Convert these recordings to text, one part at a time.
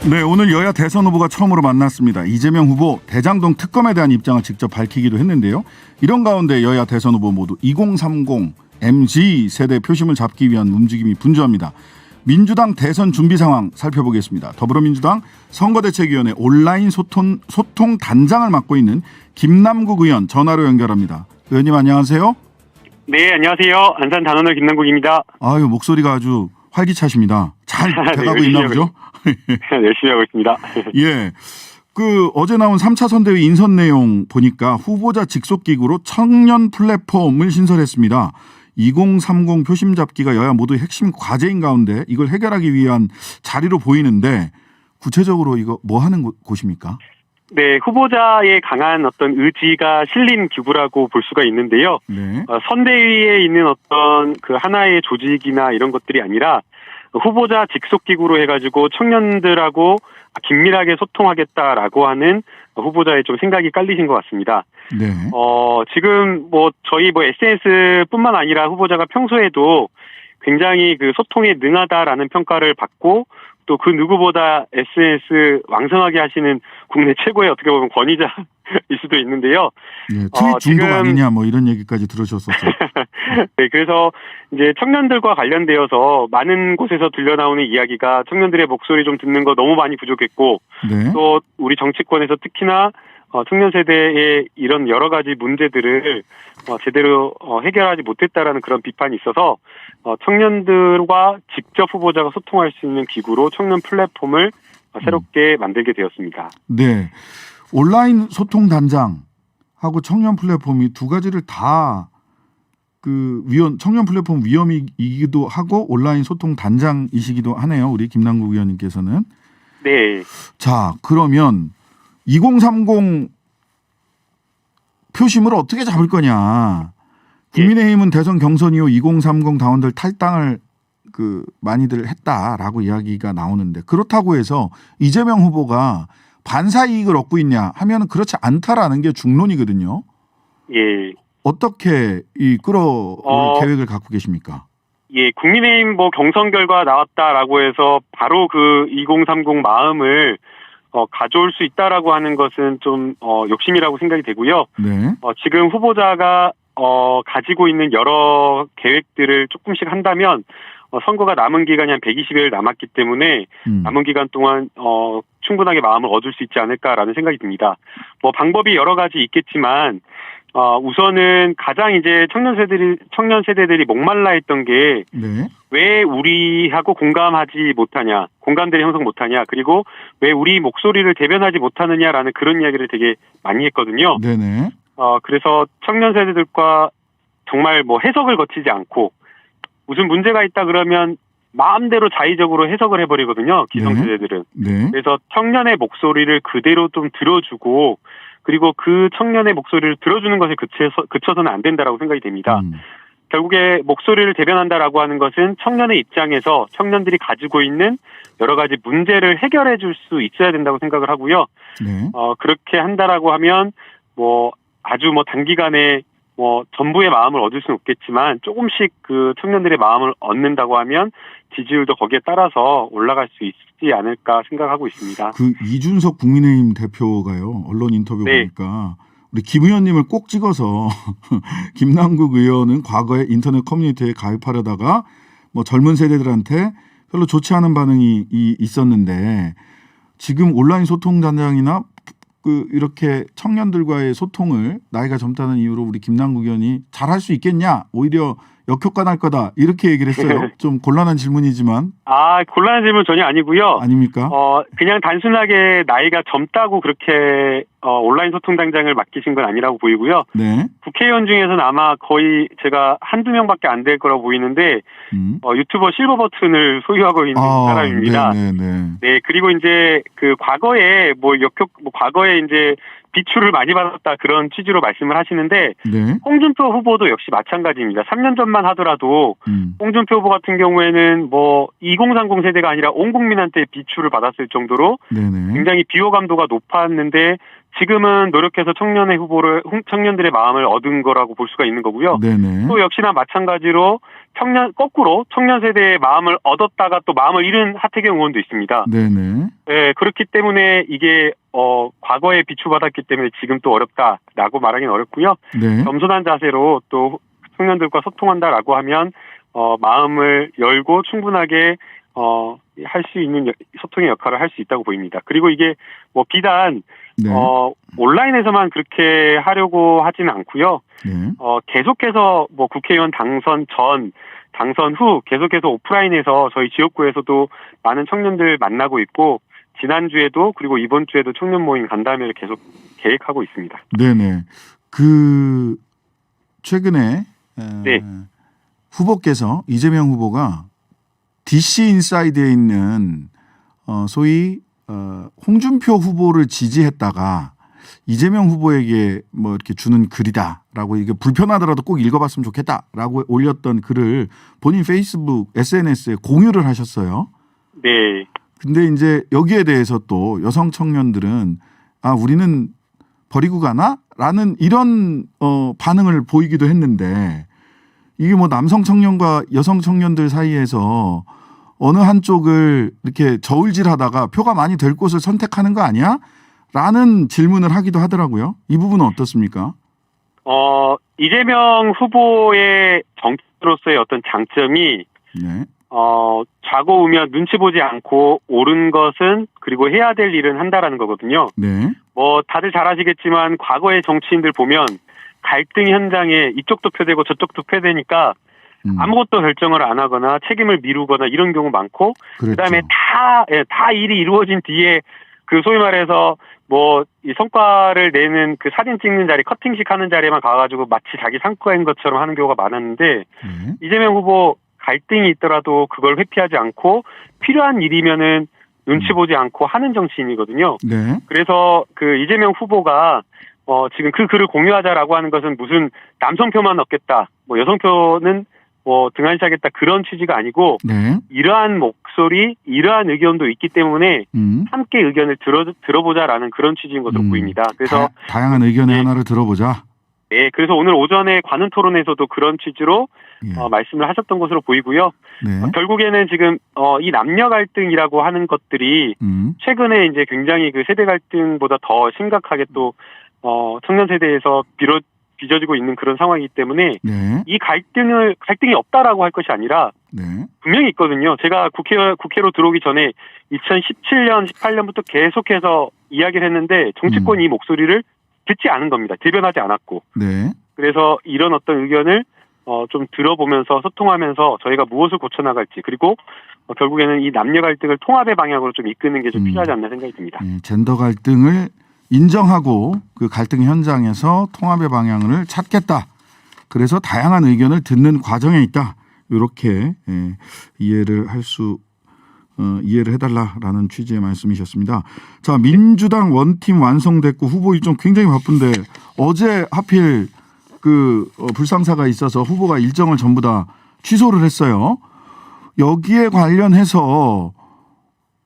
네, 오늘 여야 대선 후보가 처음으로 만났습니다. 이재명 후보 대장동 특검에 대한 입장을 직접 밝히기도 했는데요. 이런 가운데 여야 대선 후보 모두 2030 MZ 세대 표심을 잡기 위한 움직임이 분주합니다. 민주당 대선 준비 상황 살펴보겠습니다. 더불어민주당 선거대책위원회 온라인 소통 단장을 맡고 있는 김남국 의원 전화로 연결합니다. 의원님 안녕하세요. 네, 안녕하세요. 안산 단원을 김남국입니다. 아유, 목소리가 아주 활기차십니다. 잘 돼가고 네, 있나 보죠? 열심히 하고 있습니다. 예. 어제 나온 3차 선대위 인선 내용 보니까 후보자 직속 기구로 청년 플랫폼을 신설했습니다. 2030 표심 잡기가 여야 모두 핵심 과제인 가운데 이걸 해결하기 위한 자리로 보이는데 구체적으로 이거 뭐 하는 곳입니까? 네, 후보자의 강한 어떤 의지가 실린 기구라고 볼 수가 있는데요. 네. 선대위에 있는 어떤 그 하나의 조직이나 이런 것들이 아니라 후보자 직속 기구로 해가지고 청년들하고 긴밀하게 소통하겠다라고 하는 후보자의 좀 생각이 깔리신 것 같습니다. 네. 지금 저희 SNS뿐만 아니라 후보자가 평소에도 굉장히 그 소통에 능하다라는 평가를 받고 또 그 누구보다 SNS 왕성하게 하시는 국내 최고의 어떻게 보면 권위자일 수도 있는데요. 네, 트윗 중독 아니냐 이런 얘기까지 들으셨었죠. 네, 그래서 이제 청년들과 관련되어서 많은 곳에서 들려나오는 이야기가 청년들의 목소리 좀 듣는 거 너무 많이 부족했고 네. 또 우리 정치권에서 특히나 청년 세대의 이런 여러 가지 문제들을 제대로 해결하지 못했다라는 그런 비판이 있어서 청년들과 직접 후보자가 소통할 수 있는 기구로 청년 플랫폼을 새롭게 만들게 되었습니다. 네, 온라인 소통 단장하고 청년 플랫폼이 두 가지를 다 청년 플랫폼 위원이기도 하고 온라인 소통 단장이시기도 하네요. 우리 김남국 의원님께서는. 네. 자, 그러면 2030 표심을 어떻게 잡을 거냐. 국민의힘은 대선 경선 이후 2030 당원들 탈당을 많이들 했다라고 이야기가 나오는데 그렇다고 해서 이재명 후보가 반사 이익을 얻고 있냐 하면 그렇지 않다라는 게 중론이거든요. 예. 어떻게 끌어올 계획을 갖고 계십니까? 예, 국민의힘 경선 결과 나왔다라고 해서 바로 그 2030 마음을 가져올 수 있다라고 하는 것은 좀 욕심이라고 생각이 되고요. 네. 지금 후보자가 가지고 있는 여러 계획들을 조금씩 한다면 선거가 남은 기간이 한 120일 남았기 때문에 남은 기간 동안 충분하게 마음을 얻을 수 있지 않을까라는 생각이 듭니다. 방법이 여러 가지 있겠지만 우선은 가장 이제 청년 세대들이 목말라 했던 게 왜 우리하고 공감하지 못하냐, 공감대를 형성 못하냐, 그리고 왜 우리 목소리를 대변하지 못하느냐라는 그런 이야기를 되게 많이 했거든요. 네네. 그래서 청년 세대들과 정말 해석을 거치지 않고 무슨 문제가 있다 그러면 마음대로 자의적으로 해석을 해버리거든요. 기성세대들은. 네. 그래서 청년의 목소리를 그대로 좀 들어주고 그리고 그 청년의 목소리를 들어주는 것에 그쳐서는 안 된다라고 생각이 됩니다. 결국에 목소리를 대변한다라고 하는 것은 청년의 입장에서 청년들이 가지고 있는 여러 가지 문제를 해결해 줄 수 있어야 된다고 생각을 하고요. 네. 그렇게 한다라고 하면 아주 단기간에 전부의 마음을 얻을 수는 없겠지만 조금씩 그 청년들의 마음을 얻는다고 하면 지지율도 거기에 따라서 올라갈 수 있지 않을까 생각하고 있습니다. 이준석 국민의힘 대표가요. 언론 인터뷰 보니까 우리 김 의원님을 꼭 찍어서 김남국 의원은 과거에 인터넷 커뮤니티에 가입하려다가 젊은 세대들한테 별로 좋지 않은 반응이 있었는데 지금 온라인 소통 단장이나 이렇게 청년들과의 소통을 나이가 젊다는 이유로 우리 김남국 의원이 잘할 수 있겠냐? 오히려 역효과 날 거다. 이렇게 얘기를 했어요. 좀 곤란한 질문이지만. 곤란한 질문 전혀 아니고요. 아닙니까? 그냥 단순하게 나이가 젊다고 그렇게 온라인 소통 단장을 맡기신 건 아니라고 보이고요. 네. 국회의원 중에서는 아마 거의 제가 한두 명밖에 안 될 거라고 보이는데 유튜버 실버 버튼을 소유하고 있는 사람입니다. 네, 그리고 이제 과거에 과거에 이제 비추를 많이 받았다 그런 취지로 말씀을 하시는데 홍준표 후보도 역시 마찬가지입니다. 3년 전만 하더라도 홍준표 후보 같은 경우에는 2030 세대가 아니라 온 국민한테 비추를 받았을 정도로 굉장히 비호감도가 높았는데 지금은 노력해서 청년들의 마음을 얻은 거라고 볼 수가 있는 거고요. 네네. 또 역시나 마찬가지로 거꾸로 청년 세대의 마음을 얻었다가 또 마음을 잃은 하태경 의원도 있습니다. 네네. 예, 그렇기 때문에 이게, 과거에 비추받았기 때문에 지금 또 어렵다라고 말하기는 어렵고요. 네. 겸손한 자세로 또 청년들과 소통한다라고 하면, 마음을 열고 충분하게, 할 수 있는 소통의 역할을 할 수 있다고 보입니다. 그리고 이게 뭐 비단, 네. 온라인에서만 그렇게 하려고 하지는 않고요. 네. 계속해서 뭐 국회의원 당선 전, 당선 후 계속해서 오프라인에서 저희 지역구에서도 많은 청년들 만나고 있고, 지난주에도 그리고 이번 주에도 청년 모임 간담회를 계속 계획하고 있습니다. 네네. 최근에 네. 후보께서 이재명 후보가 DC 인사이드에 있는 소위 홍준표 후보를 지지했다가 이재명 후보에게 뭐 이렇게 주는 글이다라고 이게 불편하더라도 꼭 읽어봤으면 좋겠다라고 올렸던 글을 본인 페이스북 SNS에 공유를 하셨어요. 네. 근데 이제 여기에 대해서 또 여성 청년들은 우리는 버리고 가나? 라는 이런 반응을 보이기도 했는데 이게 뭐 남성 청년과 여성 청년들 사이에서 어느 한쪽을 이렇게 저울질하다가 표가 많이 될 곳을 선택하는 거 아니야? 라는 질문을 하기도 하더라고요. 이 부분은 어떻습니까? 이재명 후보의 정치로서의 어떤 장점이 네. 좌고우면 눈치 보지 않고 옳은 것은 그리고 해야 될 일은 한다라는 거거든요. 네. 뭐 다들 잘 아시겠지만 과거의 정치인들 보면 갈등 현장에 이쪽도 표되고 저쪽도 표되니까 아무것도 결정을 안 하거나 책임을 미루거나 이런 경우 많고 그랬죠. 그다음에 다 일이 이루어진 뒤에 그 소위 말해서 뭐 이 성과를 내는 그 사진 찍는 자리 커팅식 하는 자리에만 가가지고 마치 자기 성과인 것처럼 하는 경우가 많았는데 네. 이재명 후보 갈등이 있더라도 그걸 회피하지 않고 필요한 일이면은 눈치 보지 않고 하는 정치인이거든요. 네. 그래서 그 이재명 후보가 지금 그 글을 공유하자라고 하는 것은 무슨 남성표만 얻겠다, 뭐 여성표는 뭐 등한시하겠다 그런 취지가 아니고 네. 이러한 목소리, 이러한 의견도 있기 때문에 함께 의견을 들어보자라는 그런 취지인 것으로 보입니다. 그래서 다양한 의견의 네. 하나를 들어보자. 네, 그래서 오늘 오전에 관훈 토론에서도 그런 취지로 말씀을 하셨던 것으로 보이고요. 네. 결국에는 지금 이 남녀 갈등이라고 하는 것들이 최근에 이제 굉장히 그 세대 갈등보다 더 심각하게 또 청년 세대에서 빚어지고 있는 그런 상황이기 때문에 네. 이 갈등이 없다라고 할 것이 아니라 네. 분명히 있거든요. 제가 국회로 들어오기 전에 2017년, 18년부터 계속해서 이야기를 했는데 정치권이 이 목소리를 듣지 않은 겁니다. 대변하지 않았고. 네. 그래서 이런 어떤 의견을 좀 들어보면서 소통하면서 저희가 무엇을 고쳐나갈지 그리고 결국에는 이 남녀 갈등을 통합의 방향으로 좀 이끄는 게 좀 필요하지 않나 생각이 듭니다. 네, 젠더 갈등을 인정하고 그 갈등 현장에서 통합의 방향을 찾겠다. 그래서 다양한 의견을 듣는 과정에 있다. 이렇게 이해를 해달라라는 취지의 말씀이셨습니다. 자, 민주당 원팀 완성됐고 후보 일정 굉장히 바쁜데 어제 하필 불상사가 있어서 후보가 일정을 전부 다 취소를 했어요. 여기에 관련해서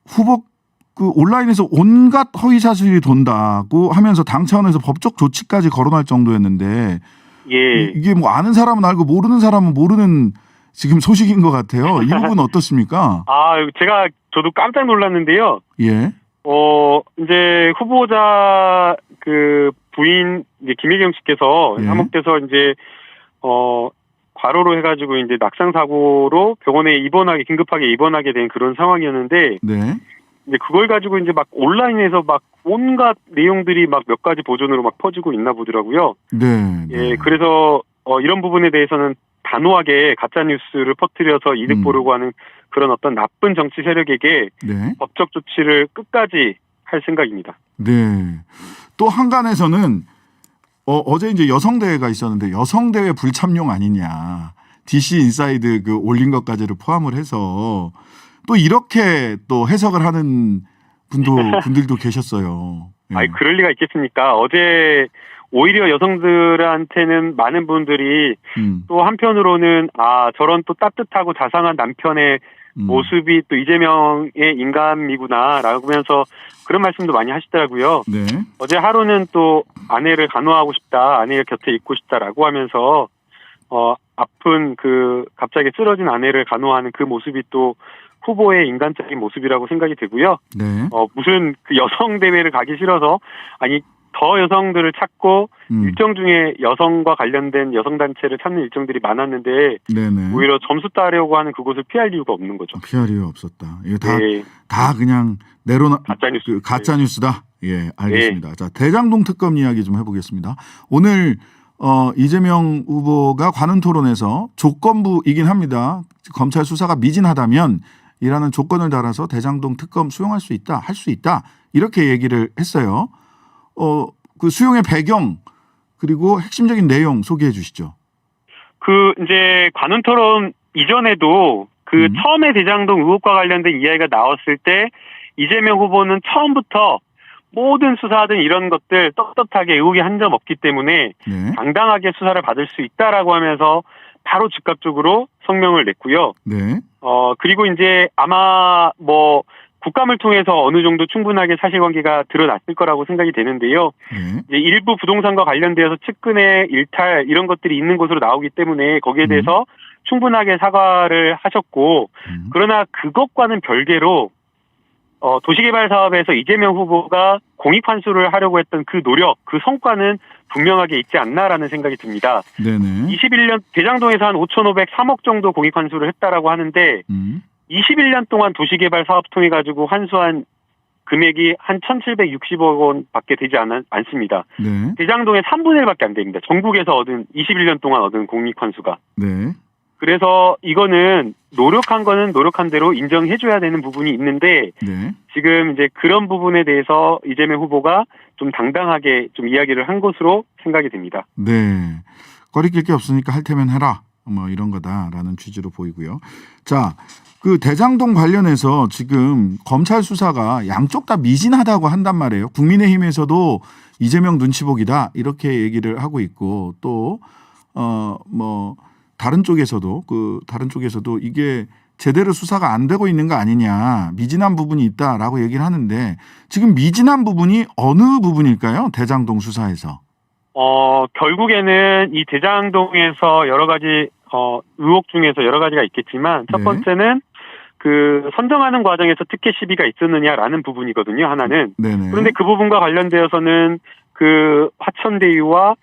후보 온라인에서 온갖 허위 사실이 돈다고 하면서 당 차원에서 법적 조치까지 거론할 정도였는데 예. 이게 뭐 아는 사람은 알고 모르는 사람은 모르는 지금 소식인 것 같아요. 이 부분 어떻습니까? 저도 깜짝 놀랐는데요. 예. 이제 후보자 그 부인 이제 김혜경 씨께서 한목돼서 이제 과로로 해가지고 이제 낙상 사고로 병원에 긴급하게 입원하게 된 그런 상황이었는데. 네. 이제 그걸 가지고 이제 막 온라인에서 막 온갖 내용들이 막 몇 가지 버전으로 막 퍼지고 있나 보더라고요. 네. 예, 그래서 이런 부분에 대해서는 단호하게 가짜 뉴스를 퍼뜨려서 이득 보려고 하는 그런 어떤 나쁜 정치 세력에게 법적 조치를 끝까지 할 생각입니다. 네. 또 한간에서는 어제 이제 여성대회가 있었는데 여성대회 불참용 아니냐. DC 인사이드 올린 것까지를 포함을 해서 또 이렇게 또 해석을 하는 분들도 계셨어요. 예. 그럴 리가 있겠습니까? 어제 오히려 여성들한테는 많은 분들이 또 한편으로는 저런 또 따뜻하고 자상한 남편의 모습이 또 이재명의 인간미구나라고 하면서 그런 말씀도 많이 하시더라고요. 네. 어제 하루는 또 아내를 간호하고 싶다, 아내의 곁에 있고 싶다라고 하면서 아픈 갑자기 쓰러진 아내를 간호하는 그 모습이 또 후보의 인간적인 모습이라고 생각이 되고요. 네. 무슨 그 여성 대회를 가기 싫어서 더 여성들을 찾고 일정 중에 여성과 관련된 여성단체를 찾는 일정들이 많았는데 네네. 오히려 점수 따려고 하는 그곳을 피할 이유가 없는 거죠. 피할 이유 없었다. 이거 네. 다 그냥 가짜뉴스. 가짜뉴스다. 예, 알겠습니다. 네. 자, 대장동 특검 이야기 좀 해보겠습니다. 오늘 이재명 후보가 관훈 토론에서 조건부이긴 합니다. 검찰 수사가 미진하다면 이라는 조건을 달아서 대장동 특검 수용할 수 있다, 할 수 있다 이렇게 얘기를 했어요. 그 수용의 배경 그리고 핵심적인 내용 소개해 주시죠. 이제 관훈 토론 이전에도 처음에 대장동 의혹과 관련된 이야기가 나왔을 때 이재명 후보는 처음부터 모든 수사든 이런 것들 떳떳하게 의혹이 한 점 없기 때문에 네. 당당하게 수사를 받을 수 있다라고 하면서 바로 즉각적으로 성명을 냈고요. 네. 그리고 이제 아마 국감을 통해서 어느 정도 충분하게 사실관계가 드러났을 거라고 생각이 되는데요. 네. 이제 일부 부동산과 관련되어서 측근의 일탈 이런 것들이 있는 것으로 나오기 때문에 거기에 대해서 충분하게 사과를 하셨고 그러나 그것과는 별개로 도시개발 사업에서 이재명 후보가 공익환수를 하려고 했던 그 노력, 그 성과는 분명하게 있지 않나라는 생각이 듭니다. 네네. 21년 대장동에서 한 5,503억 정도 공익환수를 했다라고 하는데 21년 동안 도시개발 사업 통해 가지고 환수한 금액이 한 1,760억 원밖에 되지 않습니다. 네. 대장동의 3분의 1밖에 안 됩니다. 전국에서 21년 동안 얻은 공익환수가. 네. 그래서 이거는 노력한 거는 노력한 대로 인정해줘야 되는 부분이 있는데 네. 지금 이제 그런 부분에 대해서 이재명 후보가 좀 당당하게 좀 이야기를 한 것으로 생각이 됩니다. 네. 거리낄 게 없으니까 할 테면 해라. 이런 거다라는 취지로 보이고요. 자, 그 대장동 관련해서 지금 검찰 수사가 양쪽 다 미진하다고 한단 말이에요. 국민의힘에서도 이재명 눈치 보기다 이렇게 얘기를 하고 있고 또 다른 쪽에서도 이게 제대로 수사가 안 되고 있는 거 아니냐, 미진한 부분이 있다라고 얘기를 하는데 지금 미진한 부분이 어느 부분일까요? 대장동 수사에서. 결국에는 이 대장동에서 여러 가지 의혹 중에서 여러 가지가 있겠지만 첫 번째는 선정하는 과정에서 특혜 시비가 있었느냐라는 부분이거든요. 하나는. 네네. 그런데 그 부분과 관련되어서는 화천대유와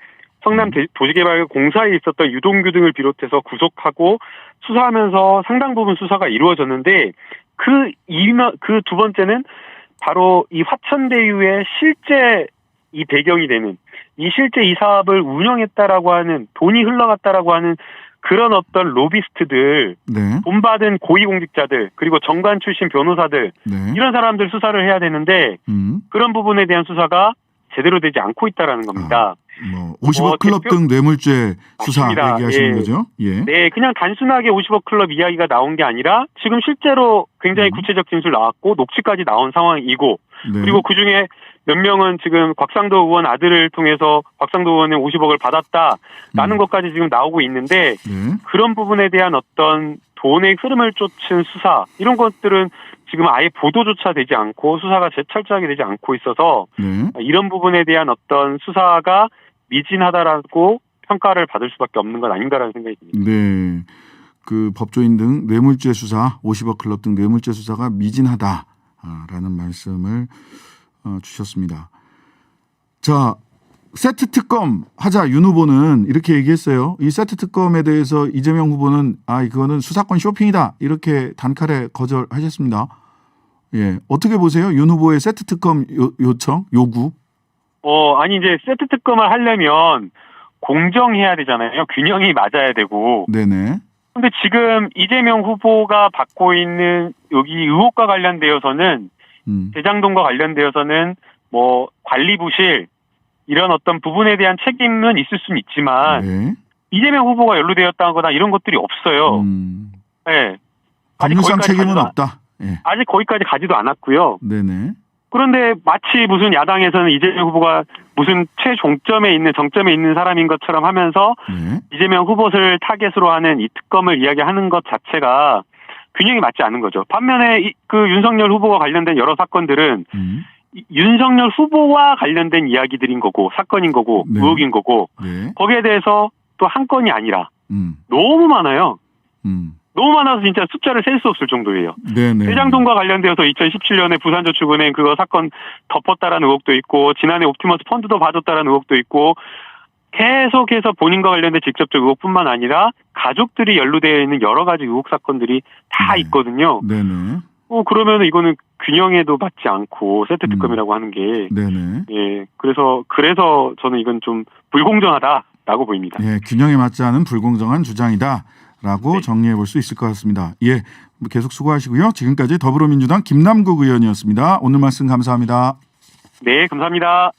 성남 도시개발공사에 있었던 유동규 등을 비롯해서 구속하고 수사하면서 상당 부분 수사가 이루어졌는데 그 두 번째는 바로 이 화천대유의 실제 이 배경이 되는 실제 이 사업을 운영했다라고 하는 돈이 흘러갔다라고 하는 그런 어떤 로비스트들, 네. 돈 받은 고위공직자들, 그리고 정관 출신 변호사들 네. 이런 사람들 수사를 해야 되는데 그런 부분에 대한 수사가 제대로 되지 않고 있다라는 겁니다. 50억 클럽 등 뇌물죄 수사 맞습니다. 얘기하시는 거죠? 예. 네, 그냥 단순하게 50억 클럽 이야기가 나온 게 아니라 지금 실제로 굉장히 구체적 진술 나왔고 녹취까지 나온 상황이고 네. 그리고 그중에 몇 명은 지금 곽상도 의원 아들을 통해서 곽상도 의원의 50억을 받았다라는 것까지 지금 나오고 있는데 그런 부분에 대한 어떤 돈의 흐름을 쫓은 수사 이런 것들은 지금 아예 보도조차 되지 않고 수사가 철저하게 되지 않고 있어서 이런 부분에 대한 어떤 수사가 미진하다라고 평가를 받을 수밖에 없는 건 아닌가라는 생각이 듭니다. 네, 그 법조인 등 뇌물죄 수사, 50억 클럽 등 뇌물죄 수사가 미진하다라는 말씀을 주셨습니다. 자, 세트 특검 하자 윤 후보는 이렇게 얘기했어요. 이 세트 특검에 대해서 이재명 후보는 그거는 수사권 쇼핑이다 이렇게 단칼에 거절하셨습니다. 예, 어떻게 보세요? 윤 후보의 세트 특검 요구? 이제 세트 특검을 하려면 공정해야 되잖아요. 균형이 맞아야 되고. 네네. 근데 지금 이재명 후보가 받고 있는 여기 의혹과 관련되어서는 대장동과 관련되어서는 관리부실 이런 어떤 부분에 대한 책임은 있을 수는 있지만 이재명 후보가 연루되었다거나 이런 것들이 없어요. 네. 법률상 책임은 없다. 예. 아직 거기까지 가지도 않았고요. 네네. 그런데 마치 무슨 야당에서는 이재명 후보가 무슨 정점에 있는 사람인 것처럼 하면서 이재명 후보를 타겟으로 하는 이 특검을 이야기하는 것 자체가 균형이 맞지 않은 거죠. 반면에 그 윤석열 후보와 관련된 여러 사건들은 윤석열 후보와 관련된 이야기들인 거고 사건인 거고 네. 의혹인 거고 네. 거기에 대해서 또 한 건이 아니라 음. 너무 많아요. 음. 너무 많아서 진짜 숫자를 셀 수 없을 정도예요. 네네. 대장동과 관련되어서 2017년에 부산저축은행 그거 사건 덮었다라는 의혹도 있고 지난해 옵티머스 펀드도 봐줬다라는 의혹도 있고 계속해서 본인과 관련된 직접적 의혹뿐만 아니라 가족들이 연루되어 있는 여러 가지 의혹 사건들이 다 네. 있거든요. 네네. 그러면 이거는 균형에도 맞지 않고 세트 특검이라고 하는 게 네네. 예, 그래서 저는 이건 좀 불공정하다라고 보입니다. 예, 균형에 맞지 않은 불공정한 주장이다라고 네. 정리해 볼 수 있을 것 같습니다. 예, 계속 수고하시고요. 지금까지 더불어민주당 김남국 의원이었습니다. 오늘 말씀 감사합니다. 네, 감사합니다.